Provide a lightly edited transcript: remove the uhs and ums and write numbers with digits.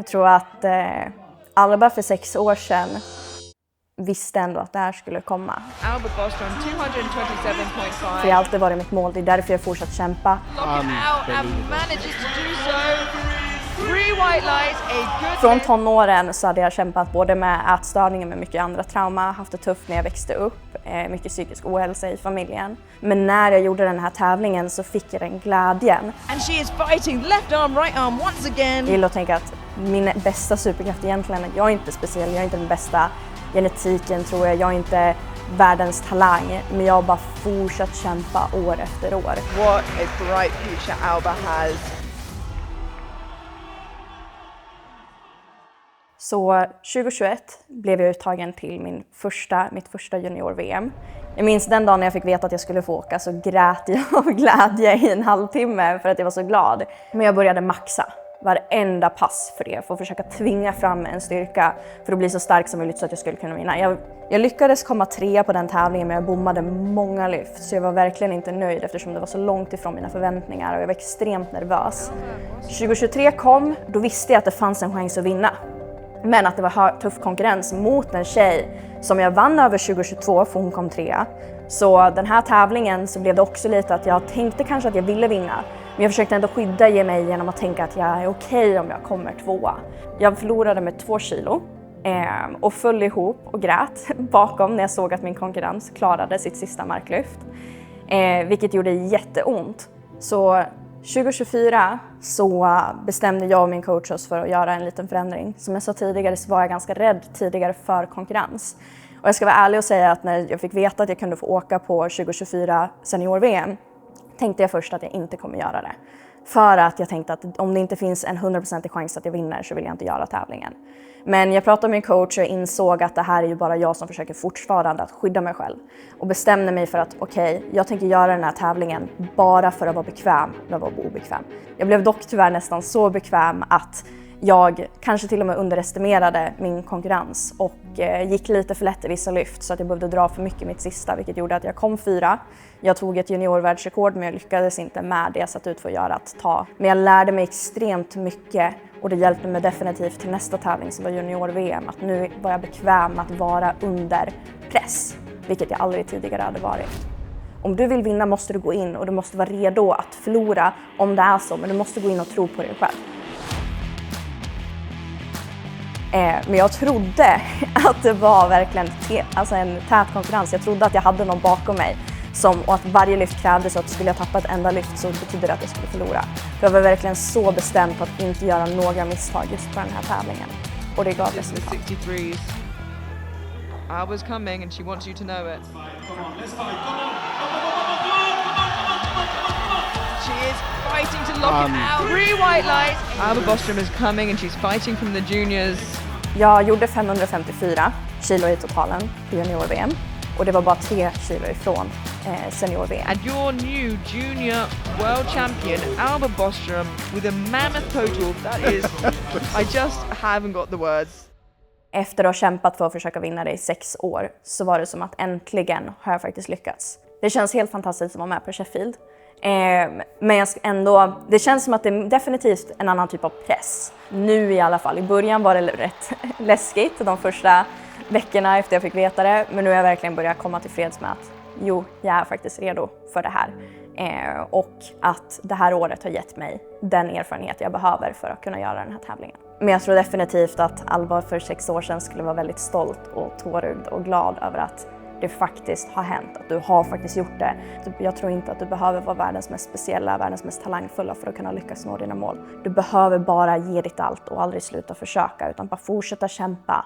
Jag tror att Alba för 6 år sedan visste ändå att det här skulle komma. Albert Bostrom, 227.5. För det har alltid varit mitt mål, det är därför jag fortsatt kämpa. Från tonåren så hade jag kämpat både med ätstörningar med mycket andra trauma, haft det tufft när jag växte upp, mycket psykisk ohälsa i familjen. Men när jag gjorde den här tävlingen så fick jag den glädjen. And she is fighting left arm, right arm once again. Jag gillar att tänka att min bästa superkraft egentligen är att jag är inte speciell, jag är inte den bästa genetiken tror jag är inte världens talang, men jag har bara fortsatt kämpa år efter år. What a bright future Alba has. Så 2021 blev jag uttagen till mitt första junior-VM. Jag minns den dagen när jag fick veta att jag skulle få åka så grät jag av glädje i en halvtimme för att jag var så glad. Men jag började maxa varenda pass för det, för att försöka tvinga fram en styrka för att bli så stark som möjligt så att jag skulle kunna vinna. Jag lyckades komma 3 på den tävlingen, men jag bommade många lyft så jag var verkligen inte nöjd eftersom det var så långt ifrån mina förväntningar och jag var extremt nervös. 2023 kom, då visste jag att det fanns en chans att vinna. Men att det var tuff konkurrens mot en tjej som jag vann över 2022 för hon kom 3. Så den här tävlingen så blev det också lite att jag tänkte kanske att jag ville vinna. Men jag försökte ändå skydda mig genom att tänka att jag är okej om jag kommer 2. Jag förlorade med 2 kilo och föll ihop och grät bakom när jag såg att min konkurrens klarade sitt sista marklyft. Vilket gjorde jätteont. Så 2024 så bestämde jag och min coach oss för att göra en liten förändring. Som jag sa tidigare så var jag ganska rädd tidigare för konkurrens. Och jag ska vara ärlig och säga att när jag fick veta att jag kunde få åka på 2024 senior-VM tänkte jag först att jag inte kommer göra det. För att jag tänkte att om det inte finns en 100% chans att jag vinner så vill jag inte göra tävlingen. Men jag pratade med min coach och insåg att det här är ju bara jag som försöker fortfarande att skydda mig själv. Och bestämde mig för att jag tänker göra den här tävlingen bara för att vara bekväm med att vara obekväm. Jag blev dock tyvärr nästan så bekväm att jag kanske till och med underestimerade min konkurrens och gick lite för lätt i vissa lyft så att jag behövde dra för mycket mitt sista, vilket gjorde att jag kom 4. Jag tog ett juniorvärldsrekord men jag lyckades inte med det jag satt ut för att göra att ta. Men jag lärde mig extremt mycket och det hjälpte mig definitivt till nästa tävling som var junior-VM. Att nu var jag bekväm att vara under press, vilket jag aldrig tidigare hade varit. Om du vill vinna måste du gå in och du måste vara redo att förlora om det är så, men du måste gå in och tro på dig själv. Men jag trodde att det var verkligen en tät konkurrens. Jag trodde att jag hade någon bakom mig och att varje lyft krävdes och att skulle jag tappa ett enda lyft så betyder det att jag skulle förlora. För jag var verkligen så bestämd på att inte göra några misstag just på den här tävlingen. Och det gav resultat. Alba's coming and she wants you to know it. She is fighting to lock it out. 3 white lights. Alba Bostrom is coming and she's fighting from the juniors. Jag gjorde 554 kilo i totalen på junior-VM. Och det var bara 3 kilo ifrån senior-VM. And your new junior world champion, Alba Bostrom, with a mammoth total. That is, I just haven't got the words. Efter att ha kämpat för att försöka vinna det i 6 år så var det som att äntligen har jag faktiskt lyckats. Det känns helt fantastiskt att vara med på Sheffield. Men det känns som att det är definitivt en annan typ av press. Nu i alla fall. I början var det rätt läskigt de första veckorna efter jag fick veta det. Men nu har jag verkligen börjat komma till freds med att jag är faktiskt redo för det här. Och att det här året har gett mig den erfarenhet jag behöver för att kunna göra den här tävlingen. Men jag tror definitivt att Alba för 6 år sedan skulle vara väldigt stolt och tårögd och glad över att det faktiskt har hänt, att du har faktiskt gjort det. Jag tror inte att du behöver vara världens mest speciella, världens mest talangfulla för att kunna lyckas nå dina mål. Du behöver bara ge ditt allt och aldrig sluta försöka utan bara fortsätta kämpa.